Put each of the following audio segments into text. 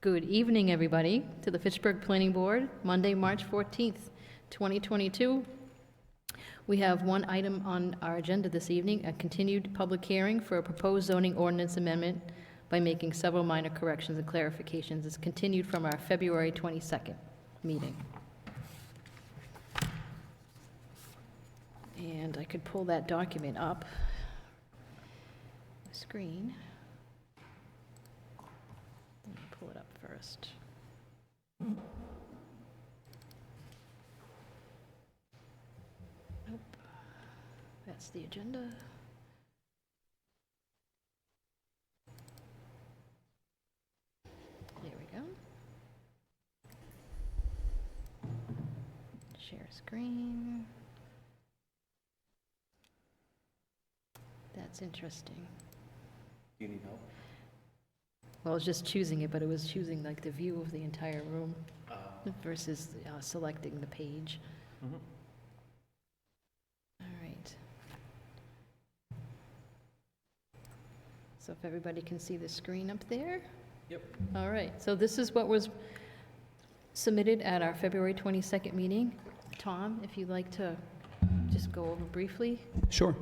Good evening, everybody, to the Fitchburg Planning Board, Monday, March 14th, 2022. We have one item on our agenda this evening, a continued public hearing for a proposed zoning ordinance amendment by making several minor corrections and clarifications. It's continued from our February 22nd meeting. And I could pull that document up the screen. Let me pull it up first. Nope. That's the agenda. There we go. Share screen. That's interesting. Do you need help? Well, I was just choosing it, but it was choosing like the view of the entire room versus selecting the page. Mm-hmm. All right. So if everybody can see the screen up there? Yep. All right, so this is what was submitted at our February 22nd meeting. Tom, if you'd like to just go over briefly. Sure.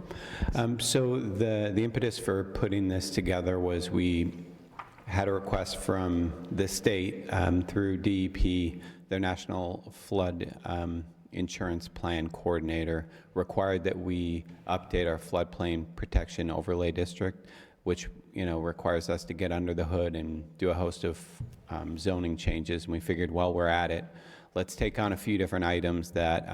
So the impetus for putting this together was we had a request from the state through DEP, their National Flood Insurance Plan Coordinator, required that we update our floodplain protection overlay district, which requires us to get under the hood and do a host of zoning changes. And we figured, while we're at it, let's take on a few different items that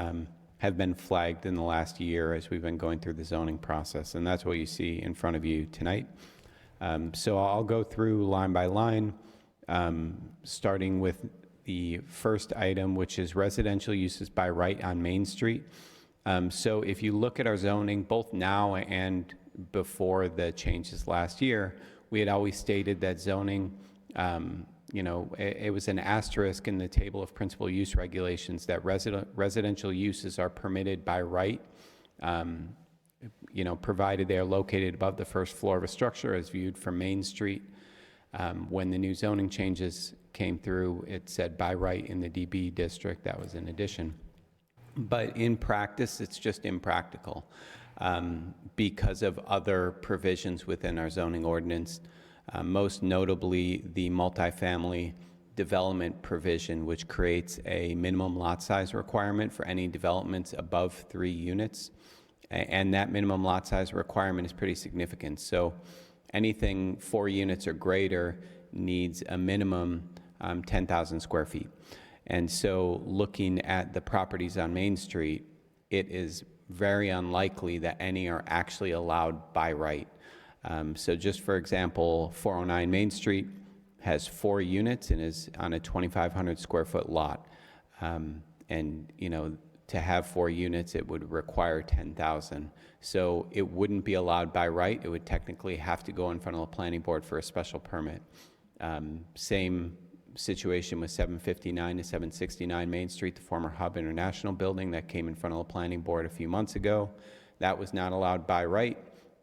have been flagged in the last year as we've been going through the zoning process. And that's what you see in front of you tonight. So I'll go through line by line, starting with the first item, which is residential uses by right on Main Street. So if you look at our zoning, both now and before the changes last year, we had always stated that zoning, it was an asterisk in the table of principal use regulations that residential uses are permitted by right, provided they are located above the first floor of a structure as viewed from Main Street. When the new zoning changes came through, it said by right in the DB district. That was an addition. But in practice, it's just impractical because of other provisions within our zoning ordinance. Most notably, the multifamily development provision, which creates a minimum lot size requirement for any developments above 3 units. And that minimum lot size requirement is pretty significant. So anything 4 units or greater needs a minimum 10,000 square feet. And so looking at the properties on Main Street, it is very unlikely that any are actually allowed by right. So just for example, 409 Main Street has 4 units and is on a 2,500 square foot lot. To have 4 units, it would require 10,000. So it wouldn't be allowed by right. It would technically have to go in front of the planning board for a special permit. Same situation with 759 to 769 Main Street, the former Hub International building that came in front of the planning board a few months ago. That was not allowed by right.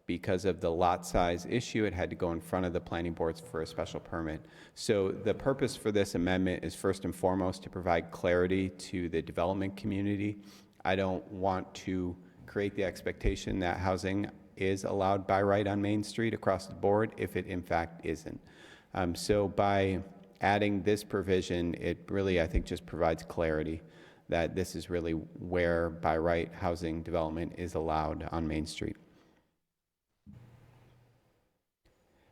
Because of the lot size issue, it had to go in front of the planning boards for a special permit. So the purpose for this amendment is first and foremost to provide clarity to the development community. I don't want to create the expectation that housing is allowed by right on Main Street across the board if it in fact isn't. So by adding this provision, it really, I think, just provides clarity that this is really where by right housing development is allowed on Main Street.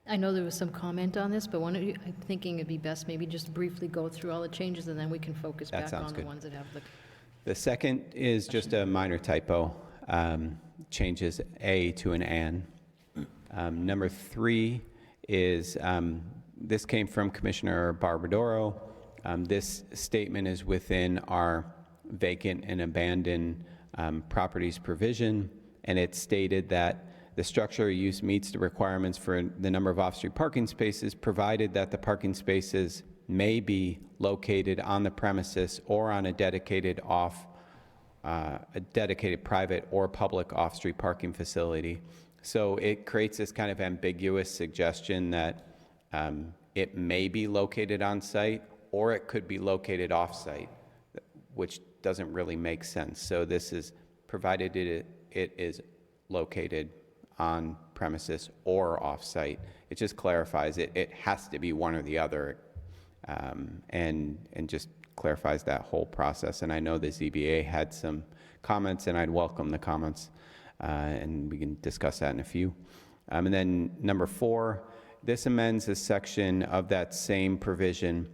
I know there was some comment on this, but I'm thinking it'd be best maybe just briefly go through all the changes and then we can focus That back sounds on good. the ones that have the... The second is just a minor typo, changes A to an an. Number 3 is, this came from Commissioner Barbadoro. This statement is within our vacant and abandoned properties provision, and it stated that the structure or use meets the requirements for the number of off-street parking spaces, provided that the parking spaces may be located on the premises or on a dedicated private or public off-street parking facility. So it creates this kind of ambiguous suggestion that it may be located on site, or it could be located off-site, which doesn't really make sense. So this is, provided it is located on premises or off-site, it just clarifies it has to be one or the other, and just clarifies that whole process. And I know the ZBA had some comments, and I'd welcome the comments, and we can discuss that in a few. And then number 4, this amends a section of that same provision,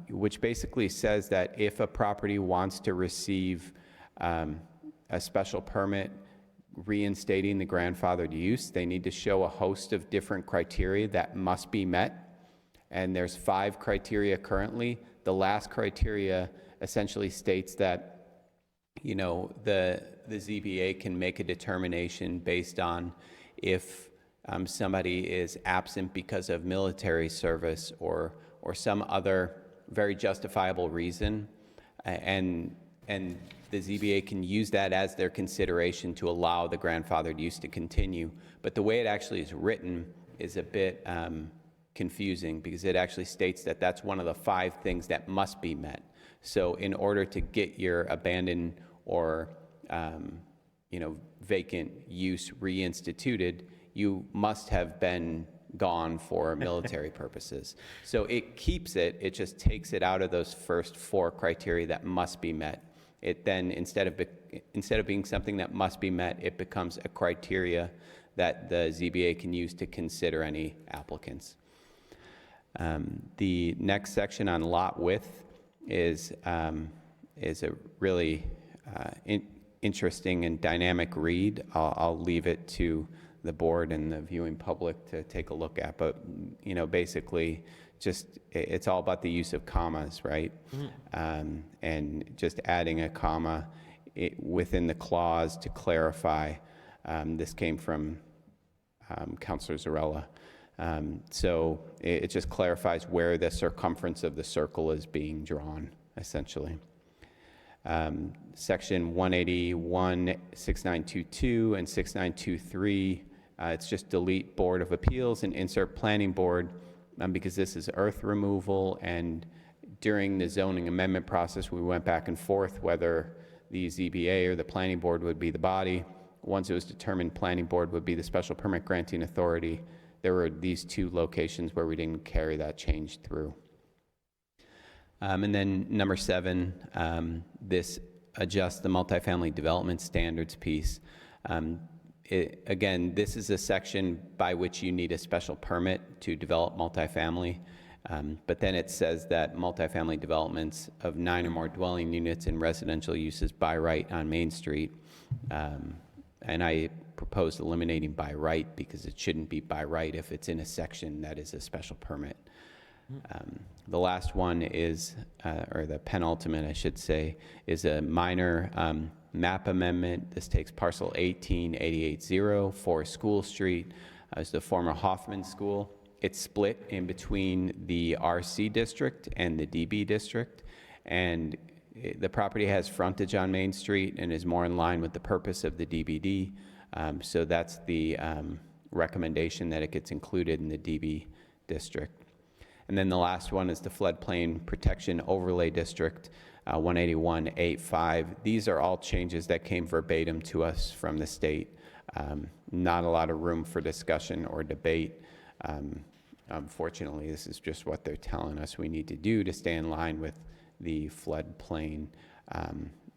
which basically says that if a property wants to receive a special permit reinstating the grandfathered use, they need to show a host of different criteria that must be met. And there's 5 criteria currently. The last criteria essentially states that, you know, the ZBA can make a determination based on if somebody is absent because of military service or some other very justifiable reason, and the ZBA can use that as their consideration to allow the grandfathered use to continue. But the way it actually is written is a bit confusing, because it actually states that that's one of the 5 things that must be met. So in order to get your abandoned or vacant use reinstituted, you must have been gone for military purposes. So it keeps it just takes it out of those first 4 criteria that must be met. It then, instead of being something that must be met, it becomes a criteria that the ZBA can use to consider any applicants. The next section on lot width is a really interesting and dynamic read. I'll leave it to the board and the viewing public to take a look at, but basically just it's all about the use of commas, right? And just adding a comma within the clause to clarify. This came from Councilor Zarella. So it just clarifies where the circumference of the circle is being drawn, essentially. Section 181, 6922, and 6923, it's just delete Board of Appeals and insert Planning Board, because this is earth removal, and during the zoning amendment process, we went back and forth whether the ZBA or the Planning Board would be the body. Once it was determined Planning Board would be the special permit granting authority, there were these 2 locations where we didn't carry that change through. And then number 7, this adjusts the multifamily development standards piece. Again, this is a section by which you need a special permit to develop multifamily. But then it says that multifamily developments of 9 or more dwelling units and residential uses by right on Main Street. And I proposed eliminating by right, because it shouldn't be by right if it's in a section that is a special permit. The last one is, or the penultimate, I should say, is a minor map amendment. This takes parcel 18880 for School Street as the former Hoffman School. It's split in between the RC district and the DB district, and the property has frontage on Main Street and is more in line with the purpose of the DBD. So that's the recommendation that it gets included in the DB district. And then the last one is the Floodplain Protection Overlay District, 18185. These are all changes that came verbatim to us from the state. Not a lot of room for discussion or debate. Unfortunately, this is just what they're telling us we need to do to stay in line with the floodplain,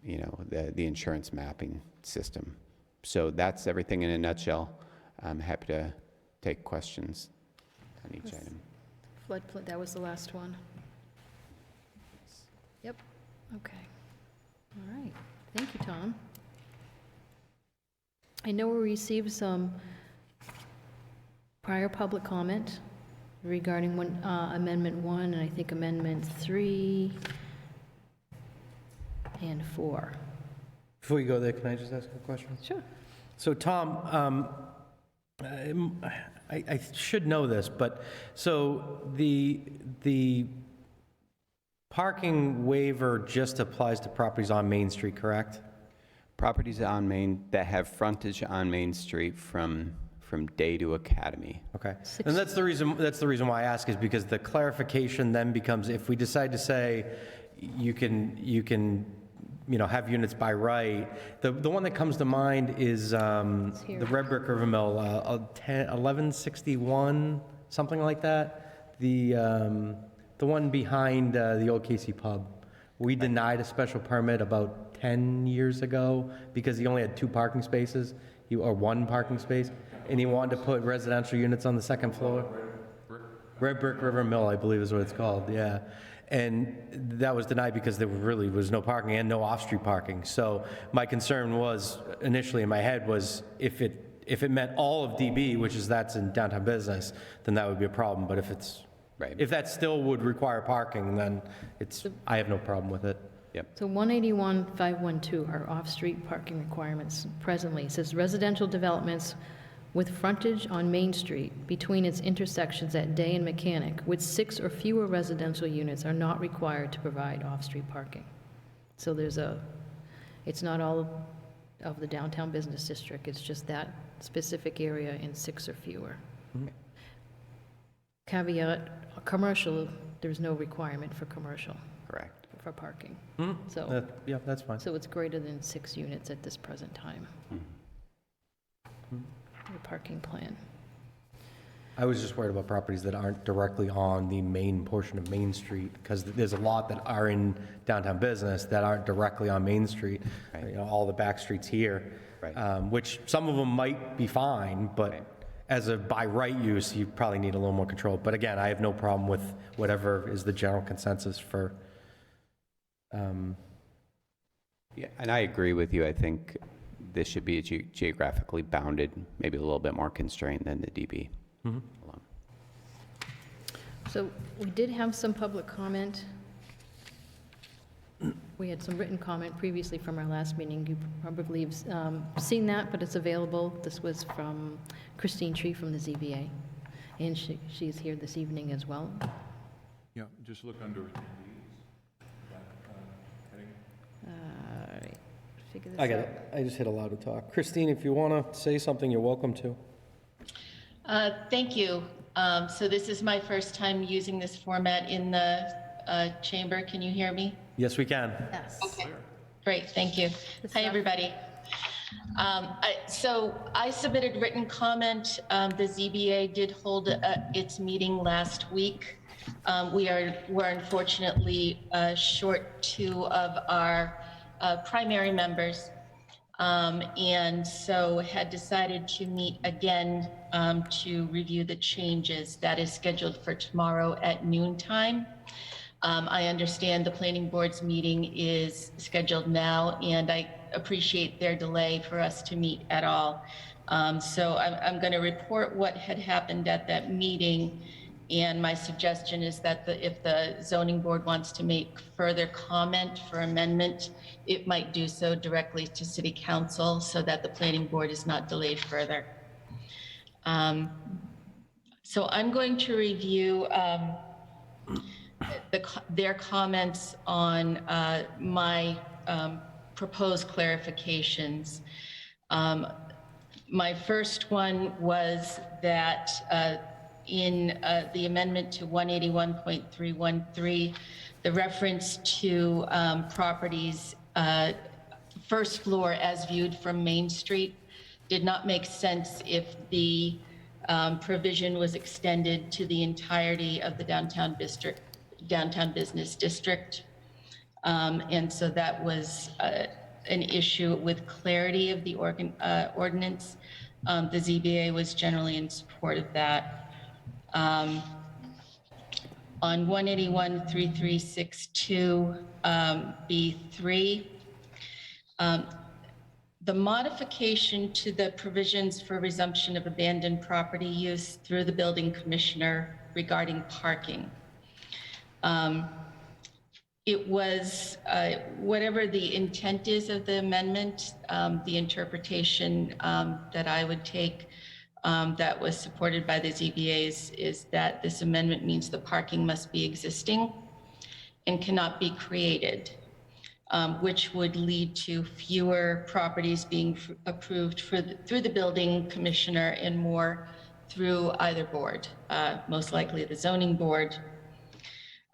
the insurance mapping system. So that's everything in a nutshell. I'm happy to take questions on each item. Floodplain, that was the last one. Yep, okay. All right, thank you, Tom. I know we received some prior public comment regarding Amendment 1, and I think Amendment 3 and 4. Before you go there, can I just ask a question? Sure. So Tom, I should know this, but so the parking waiver just applies to properties on Main Street, correct? Properties on Main that have frontage on Main Street from from day to academy. Okay. And that's the reason why I ask, is because the clarification then becomes, if we decide to say you can, have units by right, the one that comes to mind is here. the Red Brick River Mill, 1161, something like that. The one behind the old Casey Pub. We denied a special permit about 10 years ago because he only had 2 parking spaces, or 1 parking space, and he wanted to put residential units on the second floor. Red Brick River Mill, I believe is what it's called, yeah. And that was denied because there really was no parking and no off-street parking. So my concern was, initially in my head, was if it meant all of DB, which is that's in downtown business, then that would be a problem. But if it's, Right. if that still would require parking, then I have no problem with it. Yep. So 181-512 are off-street parking requirements presently. It says residential developments with frontage on Main Street between its intersections at Day and Mechanic with 6 or fewer residential units are not required to provide off-street parking. So it's not all of the downtown business district, it's just that specific area in 6 or fewer. Caveat, commercial, there's no requirement for commercial, Correct. for parking. Mhm. So, Yeah, that's fine. so it's greater than 6 units at this present time. The parking plan. I was just worried about properties that aren't directly on the main portion of Main Street, because there's a lot that are in downtown business that aren't directly on Main Street. Right. All the back streets here. Right. Which some of them might be fine, but Right. as a by right use, you probably need a little more control. But again, I have no problem with whatever is the general consensus for, Yeah, and I agree with you. I think this should be geographically bounded, maybe a little bit more constrained than the DB. alone. So we did have some public comment. We had some written comment previously from our last meeting. You probably have seen that, but it's available. This was from Christine Tree from the ZBA, and she's here this evening as well. Yeah, just look under attendees. Heading. All right, figure this I got out. it. I just hit allow to talk. Christine, if you want to say something, you're welcome to. Thank you. So this is my first time using this format in the chamber. Can you hear me? Yes, we can. Yes. Okay, great, thank you. Hi, everybody. So I submitted written comment. The ZBA did hold its meeting last week. We're unfortunately short 2 of our primary members. And so had decided to meet again to review the changes. That is scheduled for tomorrow at noontime. I understand the planning board's meeting is scheduled now, and I appreciate their delay for us to meet at all. So I'm going to report what had happened at that meeting. And my suggestion is that if the zoning board wants to make further comment for amendment, it might do so directly to city council so that the planning board is not delayed further. So I'm going to review their comments on my proposed clarifications. My first one was that in the amendment to 181.313, the reference to properties first floor as viewed from Main Street did not make sense if the provision was extended to the entirety of the downtown business district. And so that was an issue with clarity of the ordinance. The ZBA was generally in support of that. On 181.3362 B3, the modification to the provisions for resumption of abandoned property use through the building commissioner regarding parking. It was, whatever the intent is of the amendment, the interpretation that I would take that was supported by the ZBAs is that this amendment means the parking must be existing and cannot be created. which would lead to fewer properties being approved through the building commissioner and more through either board, most likely the zoning board.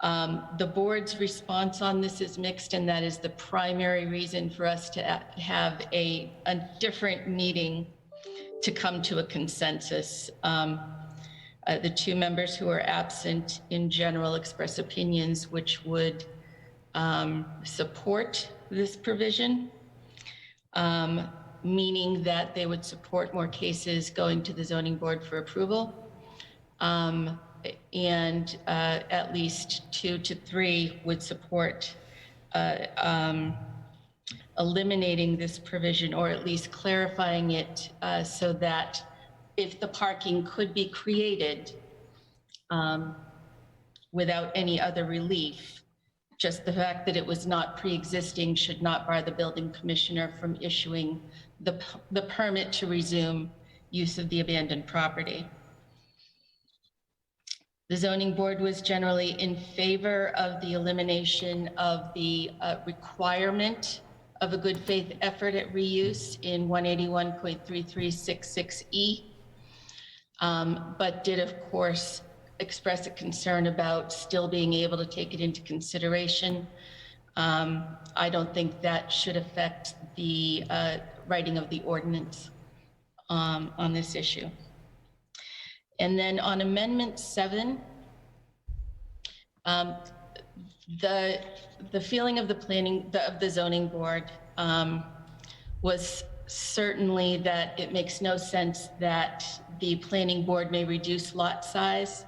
The board's response on this is mixed, and that is the primary reason for us to have a different meeting to come to a consensus. The two members who are absent in general express opinions which would support this provision, meaning that they would support more cases going to the zoning board for approval. And at least 2 to 3 would support eliminating this provision, or at least clarifying it so that if the parking could be created without any other relief, just the fact that it was not pre-existing should not bar the building commissioner from issuing the permit to resume use of the abandoned property. The zoning board was generally in favor of the elimination of the requirement of a good faith effort at reuse in 181.3366E, but did of course express a concern about still being able to take it into consideration. I don't think that should affect the writing of the ordinance on this issue. And then on Amendment 7, the feeling of the zoning board was certainly that it makes no sense that the planning board may reduce lot size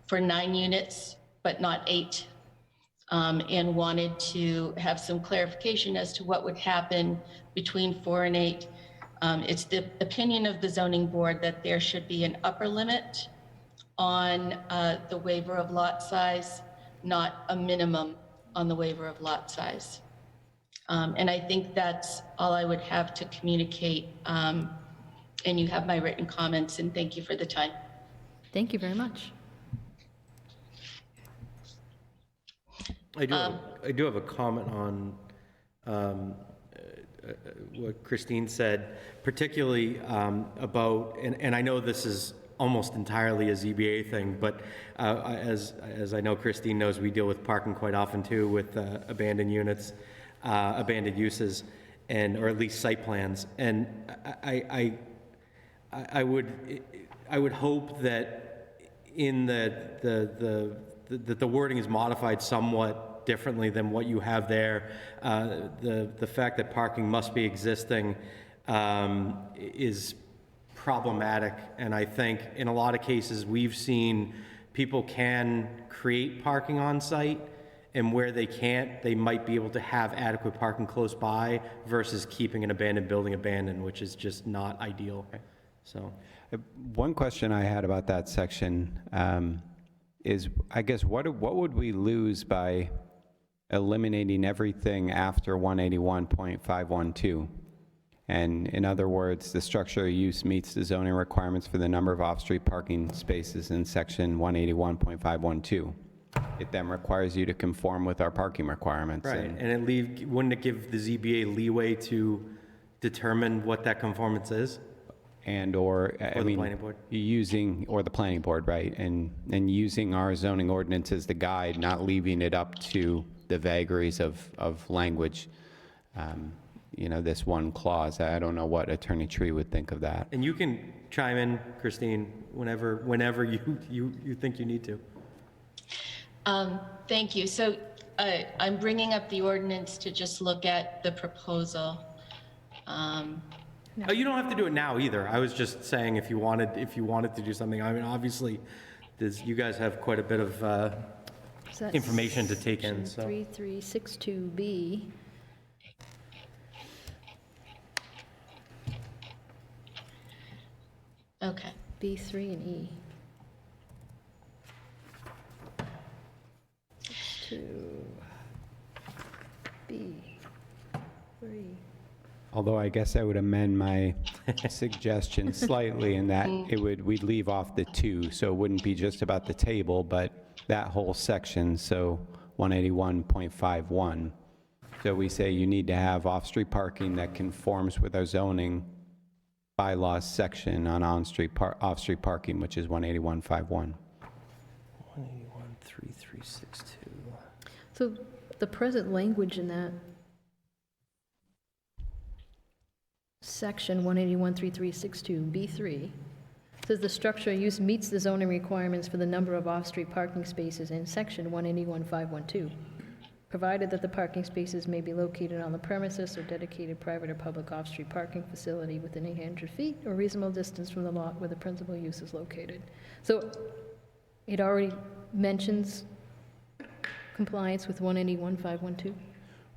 for 9 units, but not 8, and wanted to have some clarification as to what would happen between 4 and 8. It's the opinion of the zoning board that there should be an upper limit on the waiver of lot size, not a minimum on the waiver of lot size. And I think that's all I would have to communicate. And you have my written comments, and thank you for the time. Thank you very much. I do have a comment on what Christine said, particularly about, and I know this is almost entirely a ZBA thing, but as I know Christine knows, we deal with parking quite often too, with abandoned units, abandoned uses, or at least site plans. And I would hope that in the wording is modified somewhat differently than what you have there. The fact that parking must be existing is problematic, and I think in a lot of cases we've seen people can create parking on site, and where they can't, they might be able to have adequate parking close by versus keeping an abandoned building abandoned, which is just not ideal. So One question I had about that section is, I guess, what would we lose by eliminating everything after 181.512? And in other words, the structure or use meets the zoning requirements for the number of off-street parking spaces in section 181.512. It then requires you to conform with our parking requirements. right, and wouldn't it give the ZBA leeway to determine what that conformance is? Or the planning board? or the planning board, right? And using our zoning ordinance as the guide, not leaving it up to the vagaries of language. This one clause. I don't know what Attorney Tree would think of that. And you can chime in, Christine, whenever you think you need to. Thank you. So I'm bringing up the ordinance to just look at the proposal. Oh, you don't have to do it now either. I was just saying if you wanted to do something. I mean, obviously, you guys have quite a bit of So that's information to take in. section So 3362B. Okay. B3 and E. 62B3. Although I guess I would amend my suggestion slightly in that we'd leave off the 2, so it wouldn't be just about the table, but that whole section, so 181.51. So we say you need to have off-street parking that conforms with our zoning bylaws section on off-street parking, which is 181.51. 181.3362. So the present language in that section 181.3362, says the structure use meets the zoning requirements for the number of off-street parking spaces in section 181.512, provided that the parking spaces may be located on the premises or dedicated private or public off-street parking facility within 800 feet or reasonable distance from the lot where the principal use is located. So it already mentions compliance with 181.512?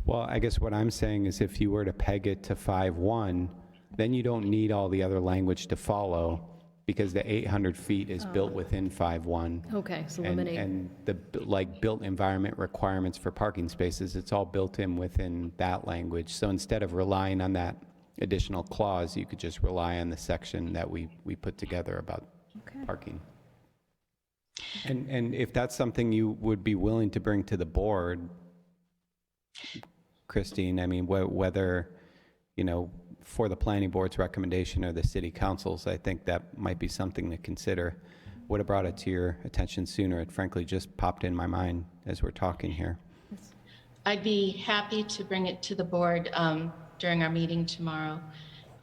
Well, I guess what I'm saying is if you were to peg it to 5.1, then you don't need all the other language to follow because the 800 feet is built within 5.1. Okay, so And, eliminate. and the, like, built environment requirements for parking spaces, it's all built in within that language. So instead of relying on that additional clause, you could just rely on the section that we put together about Okay. parking. And if that's something you would be willing to bring to the board, Christine, I mean, whether, you know, for the planning board's recommendation or the city council's, I think that might be something to consider. Would have brought it to your attention sooner. It frankly just popped in my mind as we're talking here. I'd be happy to bring it to the board during our meeting tomorrow.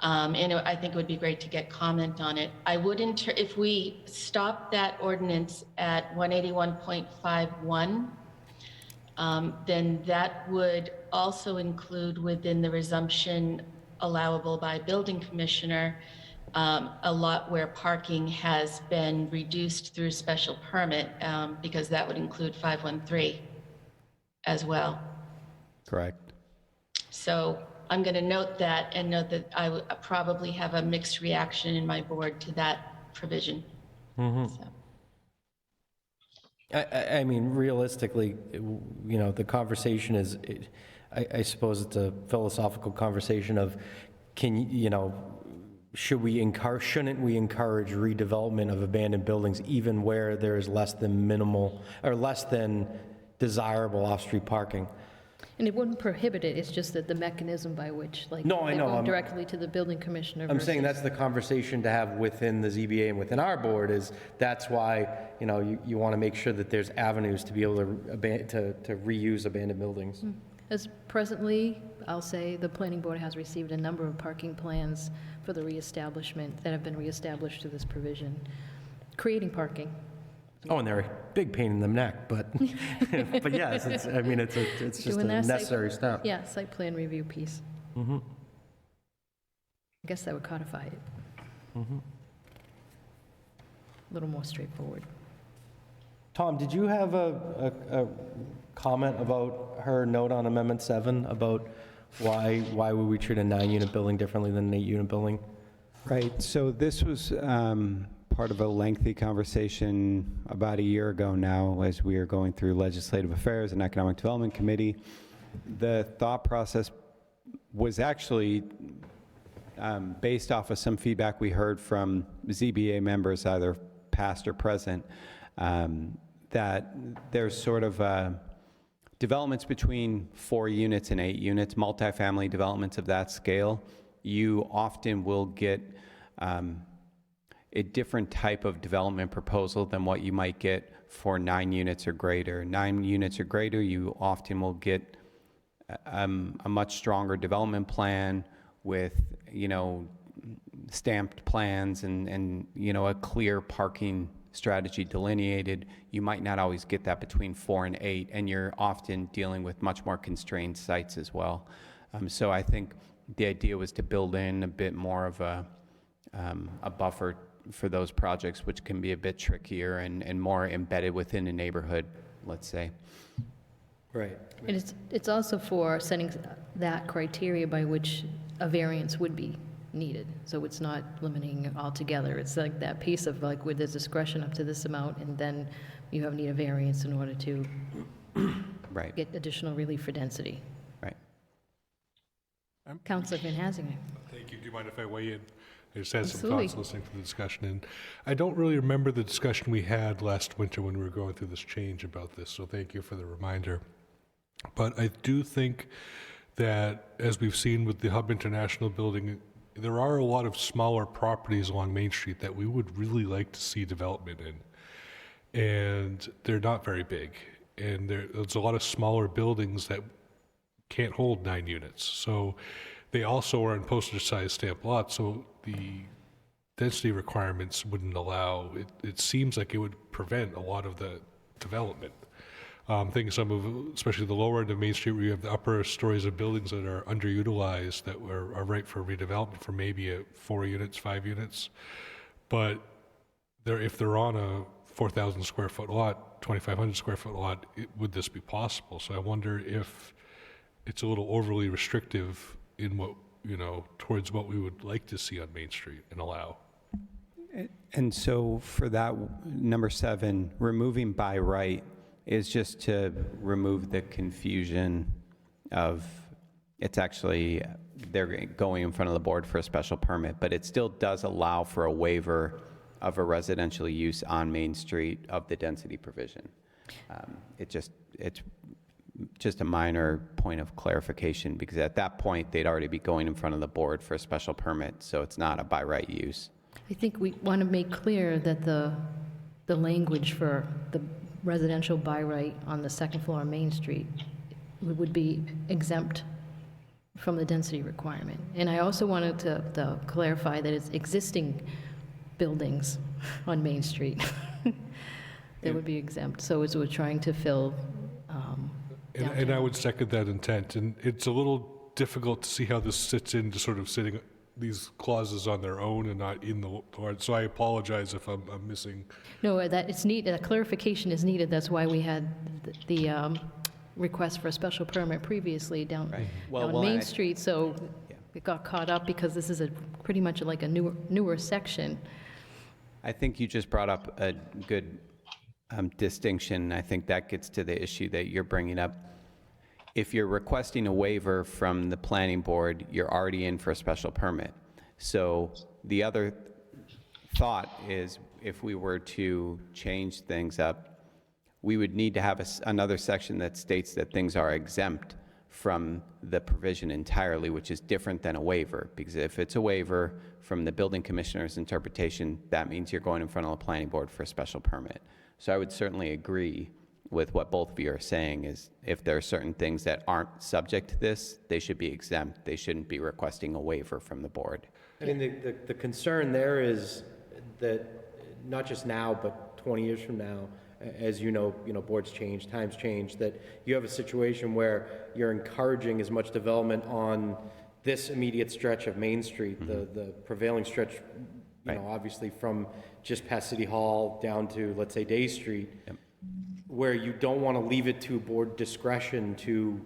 And I think it would be great to get comment on it. I would, if we stop that ordinance at 181.51, then that would also include within the resumption allowable by building commissioner, a lot where parking has been reduced through special permit, because that would include 513 as well. Correct. So I'm going to note that and note that I would probably have a mixed reaction in my board to that provision. So. I mean, realistically, you know, the conversation is, I suppose it's a philosophical conversation of, you know, shouldn't we encourage redevelopment of abandoned buildings even where there is less than minimal, or less than desirable off-street parking? And it wouldn't prohibit it, it's just that the mechanism by which, like, No, I they're know, going I'm- directly to the building commissioner I'm saying versus- that's the conversation to have within the ZBA and within our board, is that's why, you know, you want to make sure that there's avenues to be able to reuse abandoned buildings. As presently, I'll say, the planning board has received a number of parking plans for the reestablishment, that have been reestablished to this provision, creating parking. Oh, and they're a big pain in the neck, but, but yes, it's, I mean, it's just a Doing that site- necessary step. Yeah, site plan review piece. I guess that would codify it. A little more straightforward. Tom, did you have a comment about her note on Amendment 7 about why would we treat a 9-unit building differently than an 8-unit building? Right, so this was part of a lengthy conversation about a year ago now as we are going through Legislative Affairs and Economic Development Committee. The thought process was actually based off of some feedback we heard from ZBA members, either past or present, that there's sort of developments between 4 units and 8 units, multifamily developments of that scale. You often will get a different type of development proposal than what you might get for 9 units or greater. 9 units or greater, you often will get a much stronger development plan with, you know, stamped plans and you know, a clear parking strategy delineated. You might not always get that between 4 and 8, and you're often dealing with much more constrained sites as well. So I think the idea was to build in a bit more of a buffer for those projects, which can be a bit trickier and more embedded within a neighborhood, let's say. Right. And it's also for setting that criteria by which a variance would be needed. So it's not limiting altogether. It's like that piece of like with the discretion up to this amount, and then you need a variance in order to Right, get additional relief for density. right. Councilor Van Hasingen. Thank you. Do you mind if I weigh in? I just had some Absolutely. thoughts listening to the discussion, and I don't really remember the discussion we had last winter when we were going through this change about this, so thank you for the reminder. But I do think that, as we've seen with the Hub International building, there are a lot of smaller properties along Main Street that we would really like to see development in. And they're not very big. And there's a lot of smaller buildings that can't hold 9 units. So they also are in postage-sized stamp lots, so the density requirements wouldn't allow, it seems like it would prevent a lot of the development. Thinking some of, especially the lower end of Main Street, where you have the upper stories of buildings that are underutilized, that are ripe for redevelopment for maybe 4 units, 5 units. But if they're on a 4,000 square foot lot, 2,500 square foot lot, would this be possible? So I wonder if it's a little overly restrictive in what, towards what we would like to see on Main Street and allow. And so for that, number 7, removing by right is just to remove the confusion of, it's actually, they're going in front of the board for a special permit, but it still does allow for a waiver of a residential use on Main Street of the density provision. It's just a minor point of clarification, because at that point, they'd already be going in front of the board for a special permit, so it's not a by right use. I think we want to make clear that the language for the residential by right on the second floor on Main Street would be exempt from the density requirement. And I also wanted to clarify that it's existing buildings on Main Street that would be exempt. So as we're trying to fill And I would second that intent, and it's a little difficult to see how this sits into sort of sitting these clauses on their own and not in the, so I apologize if I'm missing. No, that it's needed, a clarification is needed. That's why we had the request for a special permit previously down Main Street. So it got caught up because this is pretty much like a newer section. I think you just brought up a good distinction. I think that gets to the issue that you're bringing up. If you're requesting a waiver from the planning board, you're already in for a special permit. So the other thought is, if we were to change things up, we would need to have another section that states that things are exempt from the provision entirely, which is different than a waiver. Because if it's a waiver from the building commissioner's interpretation, that means you're going in front of the planning board for a special permit. So I would certainly agree with what both of you are saying, is if there are certain things that aren't subject to this, they should be exempt. They shouldn't be requesting a waiver from the board. I mean, the concern there is that not just now, but 20 years from now, as you know, boards change, times change, that you have a situation where you're encouraging as much development on this immediate stretch of Main Street, the prevailing stretch, obviously from just past City Hall down to, let's say, Day Street, where you don't want to leave it to board discretion to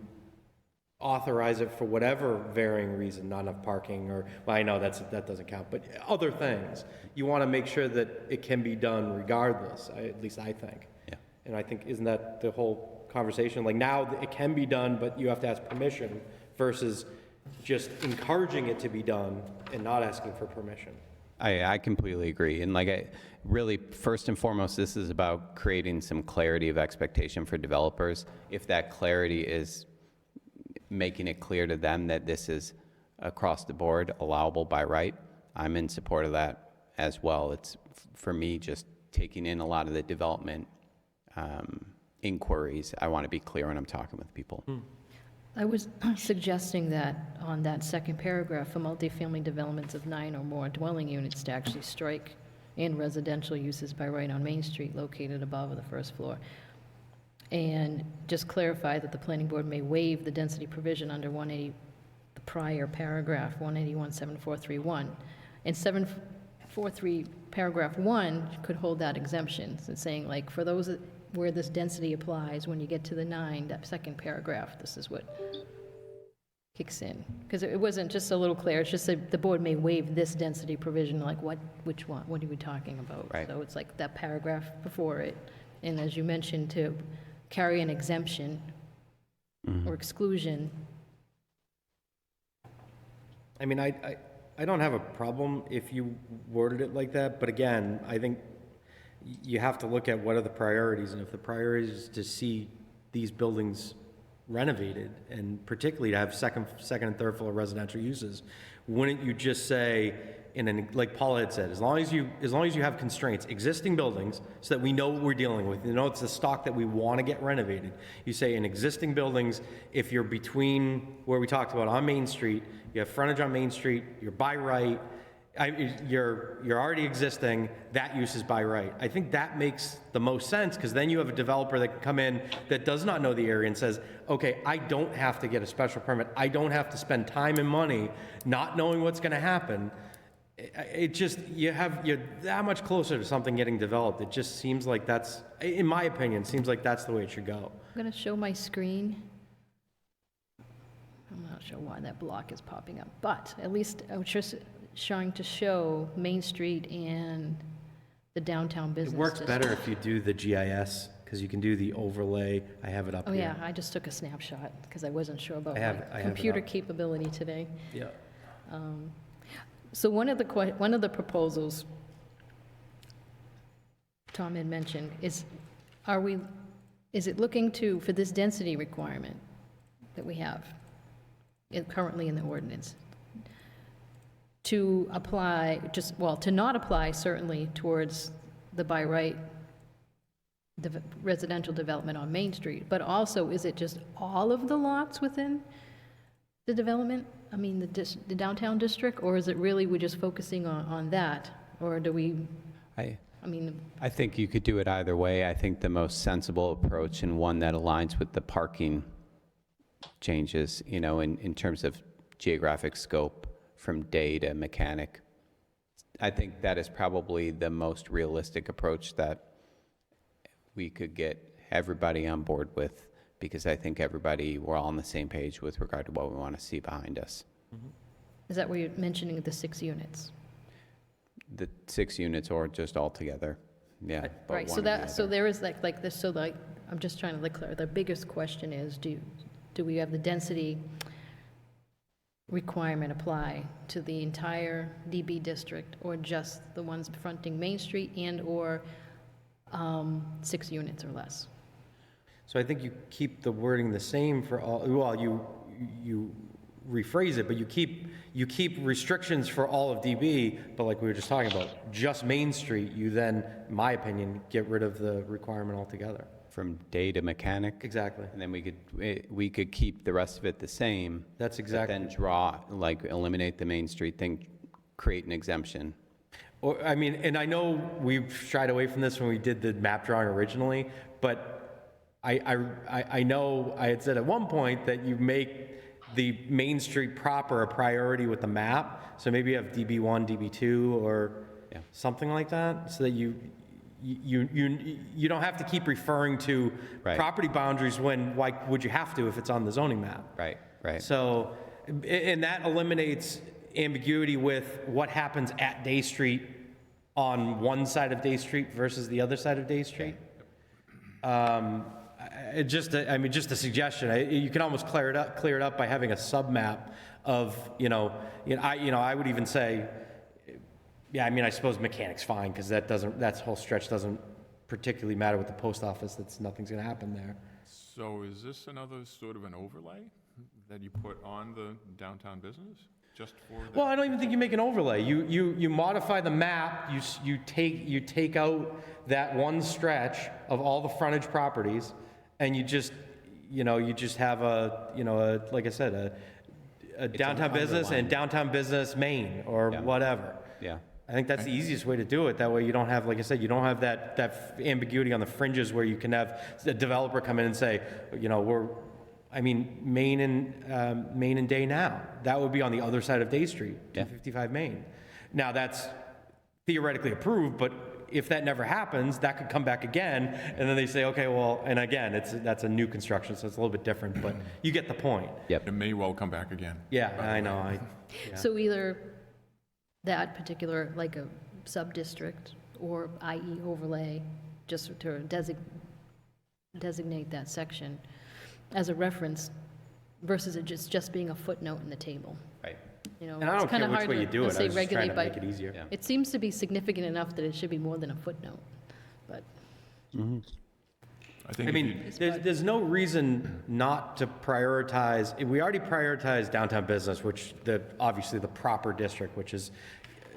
authorize it for whatever varying reason, not enough parking, or, well, I know that doesn't count, but other things. You want to make sure that it can be done regardless, at least I think. Yeah. And I think, isn't that the whole conversation? Like, now it can be done, but you have to ask permission, versus just encouraging it to be done and not asking for permission. I completely agree. And really, first and foremost, this is about creating some clarity of expectation for developers. If that clarity is making it clear to them that this is across the board allowable by right, I'm in support of that as well. It's, for me, just taking in a lot of the development inquiries. I want to be clear when I'm talking with people. I was suggesting that on that second paragraph, for multifamily developments of 9 or more dwelling units, to actually strike "and residential uses by right on Main Street located above the first floor." And just clarify that the planning board may waive the density provision under 180, the prior paragraph, 181-7431. And 743, paragraph 1 could hold that exemption. So it's saying, like, for those where this density applies, when you get to the 9, that second paragraph, this is what kicks in. Because it wasn't just a little clear, it's just that the board may waive this density provision, like which one, what are we talking about? Right. So it's like that paragraph before it. And as you mentioned, to carry an exemption or exclusion. I mean, I don't have a problem if you worded it like that, but again, I think you have to look at what are the priorities, and if the priority is to see these buildings renovated, and particularly to have second and third floor residential uses, wouldn't you just say, like Paul had said, as long as you have constraints, existing buildings, so that we know what we're dealing with, you know, it's the stock that we want to get renovated. You say in existing buildings, if you're between where we talked about on Main Street, you have frontage on Main Street, you're by right, you're already existing, that use is by right. I think that makes the most sense, because then you have a developer that can come in that does not know the area and says, okay, I don't have to get a special permit, I don't have to spend time and money not knowing what's going to happen. It just, you're that much closer to something getting developed. It just seems like that's, in my opinion, seems like that's the way it should go. I'm going to show my screen. I'm not sure why that block is popping up, but at least I was just trying to show Main Street and the downtown business It works district. better if you do the GIS, because you can do the overlay. I have it up Oh, here. yeah, I just took a snapshot because I wasn't sure about I have my it computer up. capability today. Yeah. So one of the proposals Tom had mentioned is, is it looking for this density requirement that we have currently in the ordinance, to apply, to not apply certainly towards the by right residential development on Main Street, but also, is it just all of the lots within the development? I mean, the downtown district, or is it really we're just focusing on that? Or do we, I mean, I think you could do it either way. I think the most sensible approach, and one that aligns with the parking changes, you know, in terms of geographic scope from day to mechanic, I think that is probably the most realistic approach that we could get everybody on board with, because I think we're all on the same page with regard to what we want to see behind us. is that where you're mentioning the 6 units? The 6 units, or just all together, yeah. but Right, one so or the that, so other. there is like this, so like, I'm just trying to clear, the biggest question is, do we have the density requirement apply to the entire DB district, or just the ones fronting Main Street and/or 6 units or less? So I think you keep the wording the same for all, well, you rephrase it, but you keep restrictions for all of DB, but like we were just talking about, just Main Street, you then, in my opinion, get rid of the requirement altogether. From day to mechanic. Exactly. And then we could keep the rest of it the same. That's exactly. But then eliminate the Main Street thing, create an exemption. Or, I mean, and I know we've shied away from this when we did the map drawing originally, but I know I had said at one point that you make the Main Street proper a priority with the map, so maybe you have DB1, DB2, or Yeah. something like that, so that you don't have to keep referring to Right. property boundaries when, why would you have to if it's on the zoning map? Right, right. So, and that eliminates ambiguity with what happens at Day Street on one side of Day Street versus the other side of Day Street. Just a suggestion. You can almost clear it up by having a sub-map of, I would even say, yeah, I mean, I suppose mechanic's fine, because that whole stretch doesn't particularly matter with the post office. Nothing's gonna happen there. So is this another sort of an overlay that you put on the downtown business, just for the? Well, I don't even think you make an overlay. You modify the map, you take out that one stretch of all the frontage properties, and you just have like I said, a downtown business and downtown business Main, or Yeah. whatever. Yeah. I think that's the easiest way to do it. That way you don't have, like I said, you don't have that ambiguity on the fringes where you can have a developer come in and say, Main and Day now. That would be on the other side of Day Street, Yeah. 255 Main. Now, that's theoretically approved, but if that never happens, that could come back again, and then they say, okay, well, and again, that's a new construction, so it's a little bit different, but you get the point. Yep. It may well come back again. Yeah, I know. Yeah. So either that particular, like a sub-district, or IE overlay, just to designate that section as a reference, versus it just being a footnote in the table. Right. And I don't it's kinda care which hard way to, you do it, let's I say, was just trying regulate to by. make it easier. Yeah. It seems to be significant enough that it should be more than a footnote, but, I think I if mean, you- there's no reason not to prioritize, we already prioritize downtown business, which obviously the proper district, which is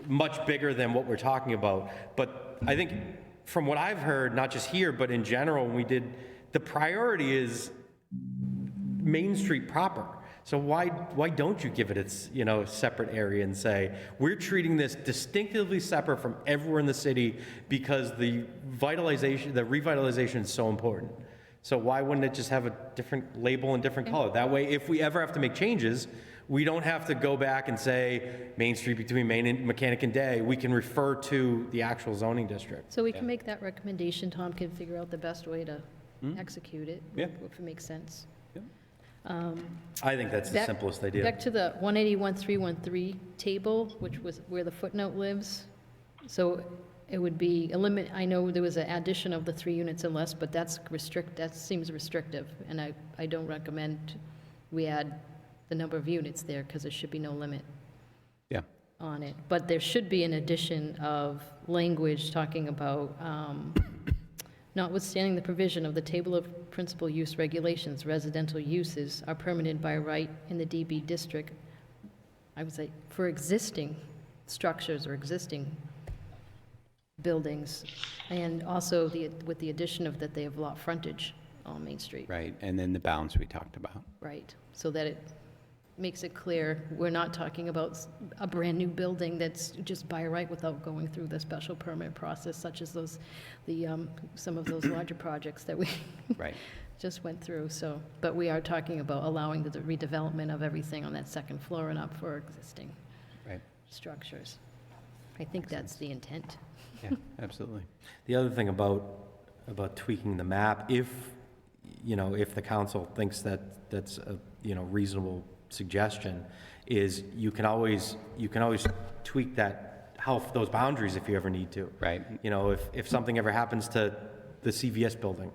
much bigger than what we're talking about. But I think from what I've heard, not just here, but in general, when we did, the priority is Main Street proper. So why don't you give it its, separate area and say, we're treating this distinctively separate from everywhere in the city because the revitalization is so important. So why wouldn't it just have a different label and different color? That way, if we ever have to make changes, we don't have to go back and say Main Street between Main and Mechanic and Day. We can refer to the actual zoning district. So we can make that recommendation. Tom can figure out the best way to execute it. Yeah. If it makes sense. I think that's the Back- simplest idea. Back to the 181-313 table, which was where the footnote lives. So it would be, I know there was an addition of the 3 units and less, but that seems restrictive, and I don't recommend we add the number of units there, because there should be no limit Yeah. on it. But there should be an addition of language talking about, notwithstanding the provision of the table of principal use regulations, residential uses are permitted by right in the DB district, I would say, for existing structures or existing buildings, and also with the addition of that they have lot frontage on Main Street. Right, and then the bounds we talked about. Right, so that it makes it clear, we're not talking about a brand-new building that's just by right without going through the special permit process, such as some of those larger projects that we Right. just went through, so, but we are talking about allowing the redevelopment of everything on that second floor and up for existing Right. structures. I think that's the intent. Yeah, absolutely. The other thing about tweaking the map, if the council thinks that that's a, reasonable suggestion, is you can always tweak those boundaries if you ever need to. Right. If something ever happens to the CVS building.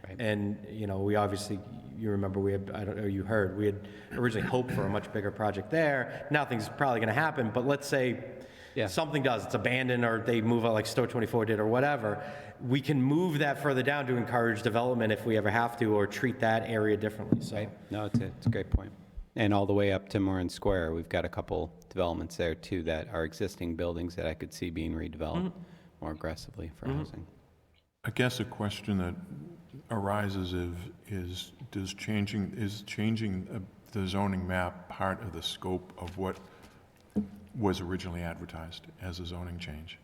Right. And, we obviously, you remember we had, I don't know, you heard, we had originally hoped for a much bigger project there. Nothing's probably going to happen, but let's say Yeah. something does, it's abandoned, or they move out like Stowe 24 did or whatever, we can move that further down to encourage development if we ever have to, or treat that area differently, so. No, it's a great point. And all the way up to Moran Square, we've got a couple developments there too that are existing buildings that I could see being redeveloped more aggressively for housing. I guess a question that arises is changing the zoning map part of the scope of what was originally advertised as a zoning change?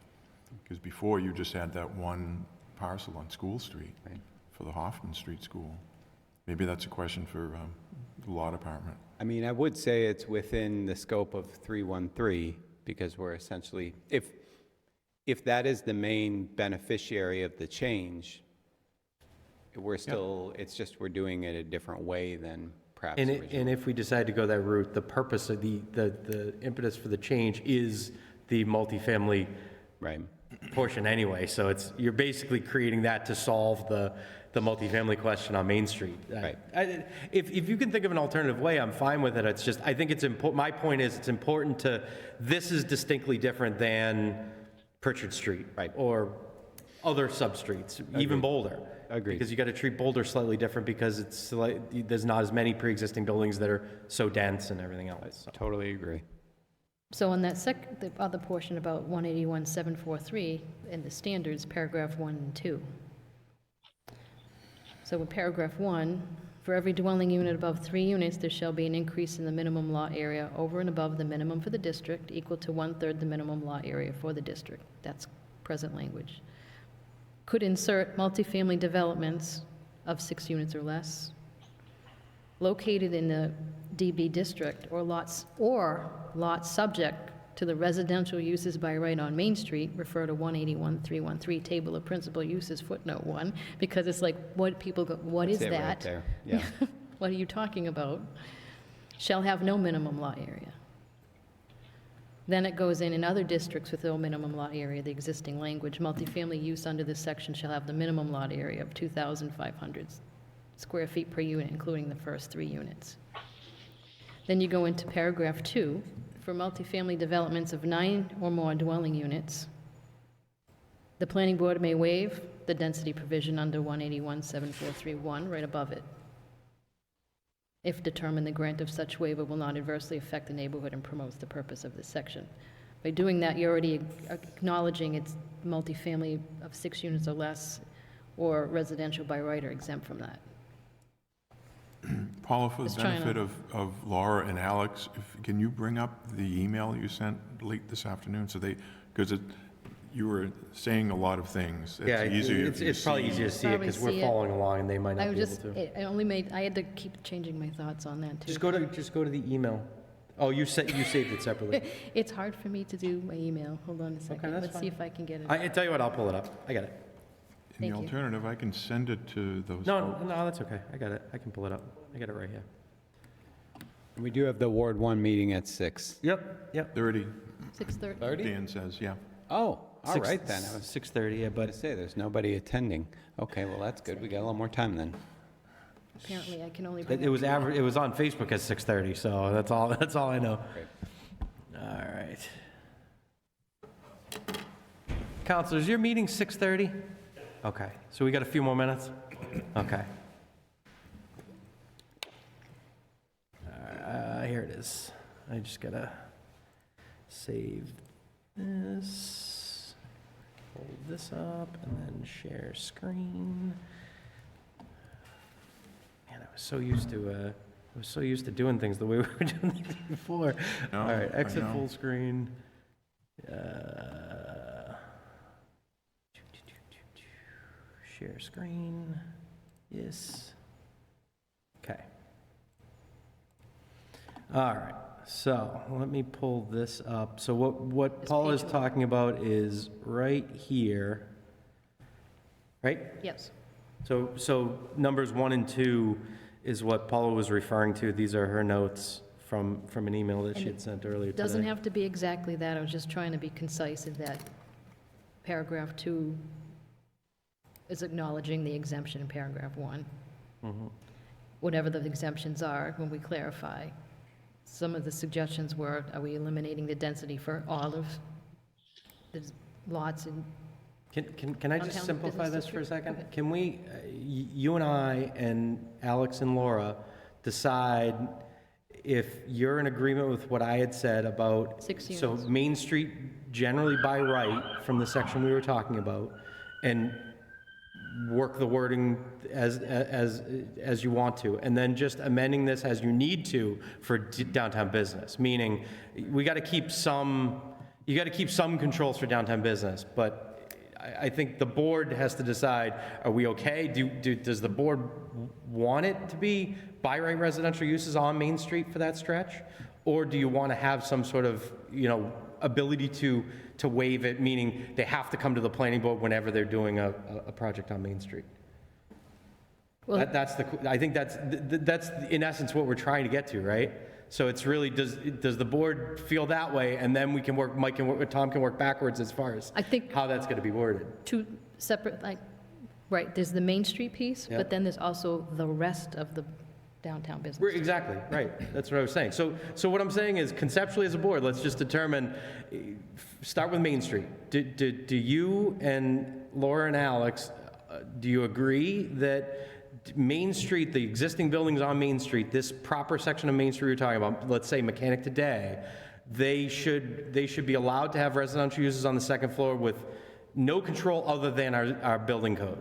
Because before, you just had that one parcel on School Street Right. for the Hoffman Street School. Maybe that's a question for the law department. I mean, I would say it's within the scope of 313 because we're essentially, if that is the main beneficiary of the change, we're still, it's just we're doing it a different way than perhaps And originally. if we decide to go that route, the purpose of the impetus for the change is the multifamily Right. portion anyway, so you're basically creating that to solve the multifamily question on Main Street. Right. If you can think of an alternative way, I'm fine with it. It's just, I think it's important, my point is, it's important this is distinctly different than Pritchard Street. Right. Or other sub-streets, even Boulder. Agreed. Because you got to treat Boulder slightly different because there's not as many pre-existing buildings that are so dense and everything else. So. Totally agree. So on that the other portion about 181-743 and the standards, paragraph 1 and 2. So in paragraph 1, for every dwelling unit above 3 units, there shall be an increase in the minimum lot area over and above the minimum for the district, equal to 1/3 the minimum lot area for the district. That's present language. Could insert multifamily developments of 6 units or less, located in the DB district or lots subject to the residential uses by right on Main Street, refer to 181-313, table of principal uses, footnote 1, because it's like, what people go, what is That's it right that? there. Yeah. What are you talking about? Shall have no minimum lot area. Then it goes in other districts with no minimum lot area, the existing language, multifamily use under this section shall have the minimum lot area of 2,500 square feet per unit, including the first 3 units. Then you go into paragraph 2, for multifamily developments of 9 or more dwelling units, The planning board may waive the density provision under 181-7431, right above it, if determined the grant of such waiver will not adversely affect the neighborhood and promotes the purpose of this section. By doing that, you're already acknowledging it's multifamily of 6 units or less, or residential by right are exempt from that. Paula, for the Just trying to- benefit of Laura and Alex, can you bring up the email you sent late this afternoon? So because you were saying a lot of things. Yeah, It's easier if you it's probably see- easier to see it Probably because we're see it. following along and they might I not was be able just, to. I had to keep changing my thoughts on that, too. Just go to the email. Oh, you saved it separately. It's hard for me to do my email. Hold on a second. that's Let's see if I can get it. I tell you what, I'll pull it up. I got it. In the Thank you. alternative, I can send it to those. No, that's okay. I got it. I can pull it up. I got it right here. We do have the Ward 1 meeting at 6. Yep. 30, 6:30? Dan says, yeah. Oh, all right then. I was 6:30, yeah, going but to say, there's nobody attending. Okay, well, that's good. We got a little more time then. Apparently, I can only bring it was it was on Facebook at 6:30, so that's all I know. Great. All right. Counselor, is your meeting 6:30? Okay, so we got a few more minutes? Okay. Here it is. I just gotta save this, hold this up, and then share screen. Man, I was so used to doing things the way we were doing things before. No, All right, I exit know. full screen. Share screen. Yes. Okay. All right. So let me pull this up. So what This Paul is page one. talking about is right here, right? Yes. So numbers 1 and 2 is what Paula was referring to. These are her notes from an email that she And had sent earlier It doesn't today. have to be exactly that. I was just trying to be concise in that paragraph 2 is acknowledging the exemption in paragraph 1. Mhm. Whatever the exemptions are, when we clarify. Some of the suggestions were, are we eliminating the density for all of the lots in Can I just Downtown simplify Business this for a District? second? Okay. Can we, you and I and Alex and Laura decide if you're in agreement with what I had said about... 6 So units. Main Street generally by right from the section we were talking about, and work the wording as you want to, and then just amending this as you need to for downtown business, meaning we got to keep some, you got to keep some controls for downtown business, but I think the board has to decide, are we okay? Does the board want it to be by right residential uses on Main Street for that stretch? Or do you want to have some sort of, ability to waive it, meaning they have to come to the planning board whenever they're doing a project on Main Street? Well- I think that's in essence what we're trying to get to, right? So it's really, does the board feel that way? And then we can work, Mike can work, Tom can work backwards as far as I think- how that's going to be worded. two separate, right, there's the Main Street piece, Yeah. but then there's also the rest of the downtown business. Exactly, right. That's what I was saying. So what I'm saying is conceptually as a board, let's just determine, start with Main Street. Do you and Laura and Alex, do you agree that Main Street, the existing buildings on Main Street, this proper section of Main Street we're talking about, let's say Mechanic Today, they should be allowed to have residential uses on the second floor with no control other than our building code?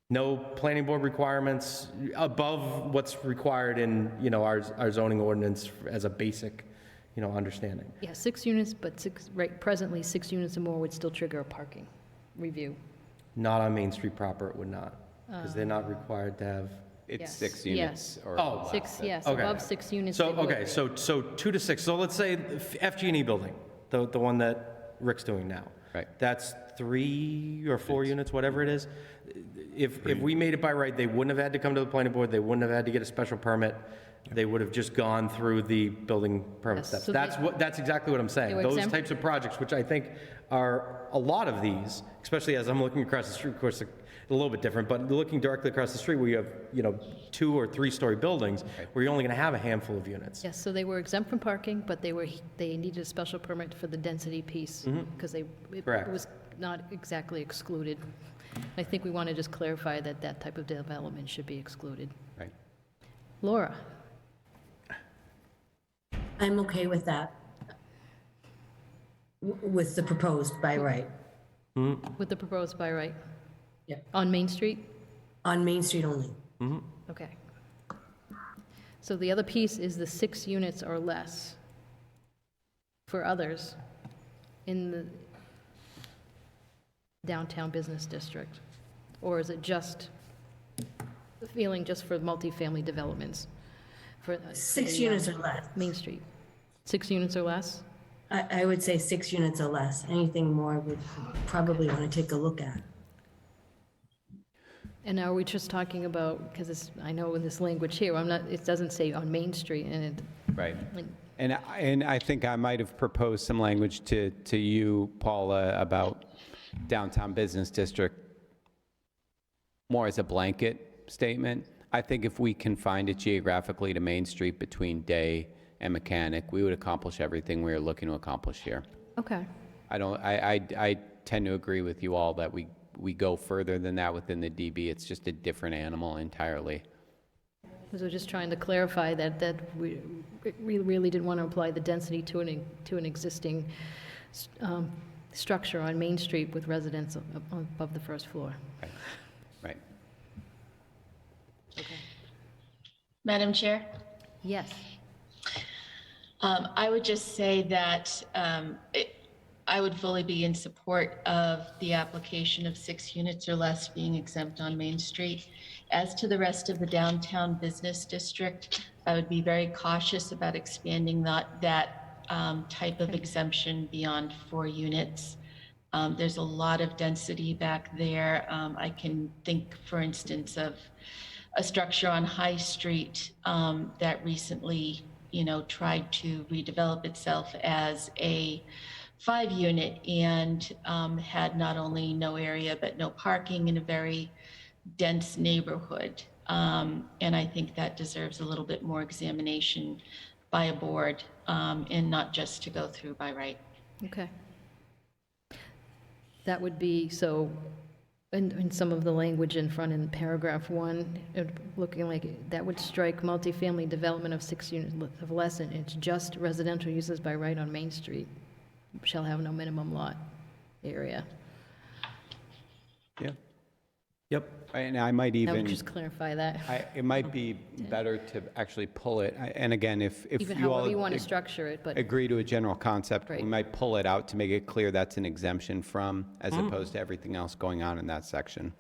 No planning board requirements above what's required in, our zoning ordinance as a basic, understanding. Yeah, 6 units, but presently, 6 units or more would still trigger a parking review. Not on Main Street proper, it would not, because they're not required to have. It's Yes, 6 yes. units or Oh. less. 6, yes, Okay. above 6 units. So, they would. okay, so 2 to 6. So let's say FG&E building, the one that Rick's doing now. Right. That's 3 or 4 units, whatever it is. If we made it by right, they wouldn't have had to come to the planning board, they wouldn't have had to get a special permit, they would have just gone through the building permit Yes, steps. so That's exactly what I'm They saying. were Those exempt- types of projects, which I think are a lot of these, especially as I'm looking across the street, of course, a little bit different, but looking directly across the street where you have, 2 or 3 story buildings, where you're only going to have a handful of units. Yes, so they were exempt from parking, but they needed a special permit for the density piece, because it Mm-hmm. Correct. was not exactly excluded. I think we want to just clarify that that type of development should be excluded. Right. Laura? I'm okay with that. With the proposed by right, With the proposed by right? Yeah. On Main Street? on Main Street only. Okay. So the other piece is the 6 units or less for others in the downtown business district? Or is it just, the feeling just for multifamily developments? For 6 units or less. Main Street? 6 units or less? I would say 6 units or less. Anything more would probably want to take a look at. And are we just talking about, because it's, I know in this language here, I'm not, it doesn't say on Main Street, and it, Right. like, And I think I might have proposed some language to you, Paula, about downtown business district more as a blanket statement. I think if we confined it geographically to Main Street between Day and Mechanic, we would accomplish everything we were looking to accomplish here. okay. I tend to agree with you all that we go further than that within the DB. It's just a different animal entirely. Because we're just trying to clarify that we really didn't want to apply the density to an existing structure on Main Street with residents above the first floor. Right. Right. Madam Chair? Yes. I would just say that I would fully be in support of the application of 6 units or less being exempt on Main Street. As to the rest of the downtown business district, I would be very cautious about expanding that type of exemption beyond 4 units. There's a lot of density back there. I can think, for instance, of a structure on High Street that recently, tried to redevelop itself as a 5-unit and had not only no area but no parking in a very dense neighborhood. And I think that deserves a little bit more examination by a board and not just to go through by right. Okay. That would be, so, in some of the language in front in paragraph 1, looking like that would strike multifamily development of 6 units of less, and it's just residential uses by right on Main Street shall have no minimum lot area. Yeah. Yep. And I might That even. would just clarify that. It might be better to actually pull it, and again, if Even you all however you want to structure it, but, agree to a general concept, we Right. might pull it out to make it clear that's an exemption from, as opposed to everything else going on in that section.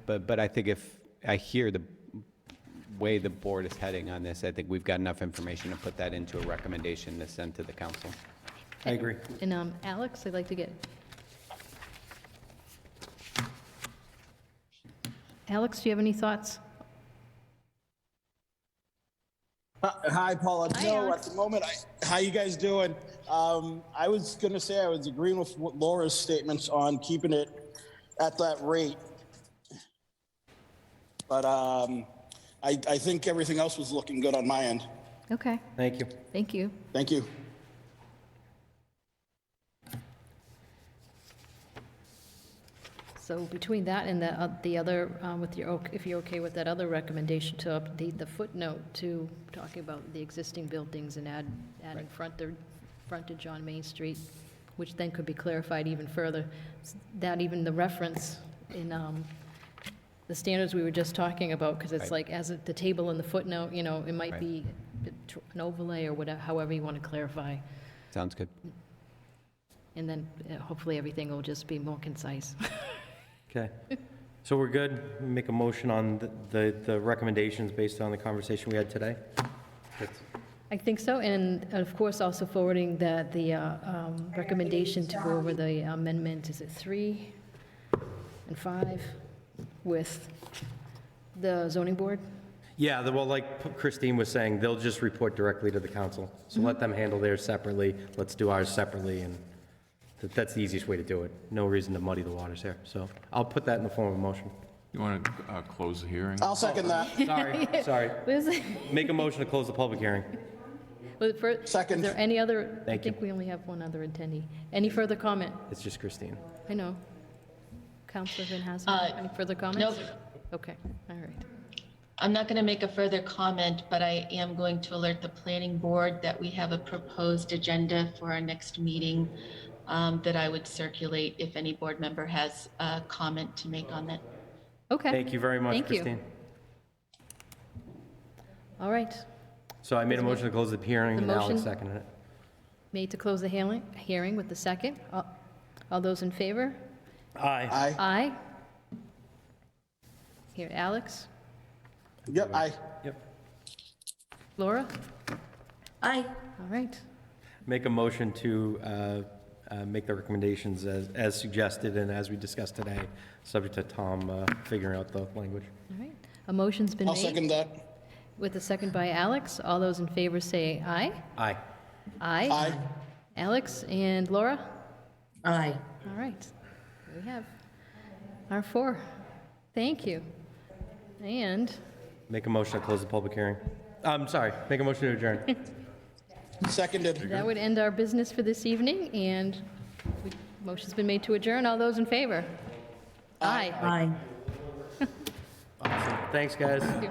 But I think if I hear the way the board is heading on this, I think we've got enough information to put that into a recommendation to send to the council. I agree. and Alex, I'd like to get. Alex, do you have any thoughts? Hi, Paula. Hi, No, Alex. at the moment, how you guys doing? I was going to say I was agreeing with what Laura's statements on keeping it at that rate. But I think everything else was looking good on my end. Okay, Thank you. thank you. Thank you. So between that and the other, if you're okay with that other recommendation to update the footnote to talking about the existing buildings and adding frontage on Main Street, which then could be clarified even further, that even the reference in the standards we were just talking about, because it's Right. like, as the table in the footnote, it might Right. be an overlay or whatever, however you want to clarify. Sounds good. And then hopefully everything will just be more concise. Okay. So we're good? Make a motion on the recommendations based on the conversation we had today? That's- I think so, and of course, also forwarding that the recommendation to go over the amendment, is it 3 and 5, with the zoning board? Yeah, well, like Christine was saying, they'll just report directly to the council. So let them handle theirs separately, let's do ours separately, and that's the easiest way to do it. No reason to muddy the waters here. So I'll put that in the form of a motion. You want to close the hearing? I'll second that. Sorry. What is it? Make a motion to close the public hearing. Second. Is there any other? Thank you. I think we only have one other attendee. Any further comment? It's just Christine. I know. Counselor Van Hazen, any further comments? Nope. Okay, all right. I'm not going to make a further comment, but I am going to alert the planning board that we have a proposed agenda for our next meeting that I would circulate if any board member has a comment to make on that. Okay. Thank you very much, Thank you. Christine. All right. So I made a motion to close the hearing, The and Alex motion- seconded it. Made to close the hearing with the second. All those in favor? Aye. Aye. Aye. Here, Alex, Yep, aye. Yep. Laura? Aye. All right. Make a motion to make the recommendations as suggested and as we discussed today, subject to Tom figuring out the language. All right. A motion's been I'll made second that. with a second by Alex. All those in favor say aye. Aye. Aye. Aye. Alex and Laura? Aye. All right. We have our 4. Thank you. And Make a motion to close the public hearing. I'm sorry, make a motion to adjourn. Seconded. that would end our business for this evening, and motion's been made to adjourn. All those in favor? Aye. Aye. Thanks, guys. Thank you.